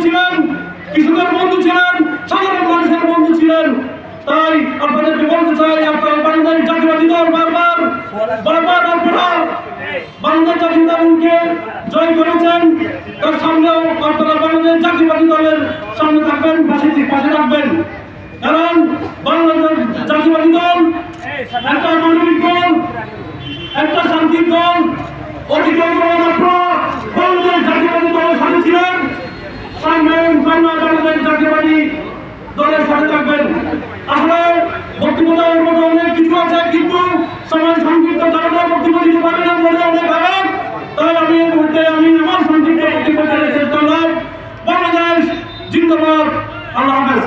ছিলেন, কৃষকের বন্ধু ছিলেন, সাধারণ মানুষের বন্ধু ছিলেন। তাই আপনাদেরকে বলতে চাই, আপনারা বাংলাদেশ জাতীয়বাদী দল বারবার আপনারা বাংলাদেশ জাতীয়তাকে জয় করেছেন। তার সামনেও আপনারা বাংলাদেশ জাতীয়বাদী দলের সামনে থাকবেন, পাশে থাকবেন। কারণ বাংলাদেশ জাতীয়বাদী দল একটা মানবিক দল, একটা শান্তির দল। অধিকাংশ বাংলাদেশ জাতীয়বাদী দলের সাথে ছিলেন, সামনে বাংলাদেশ জাতীয়বাদী দলের সাথে থাকবেন। আসলে বক্তব্য দেওয়ার মতো অনেক কিছু আছে, কিন্তু সময় সংক্ষিপ্ত কারণে বক্তব্য দিতে পারি না বলে অনেক আবেগ। তাই আমি এই মুহূর্তে আমার সংক্ষিপ্ত বক্তব্য শেষ করলাম। বাংলাদেশ জিন্দাবাদ। আল্লাহ হাফেজ।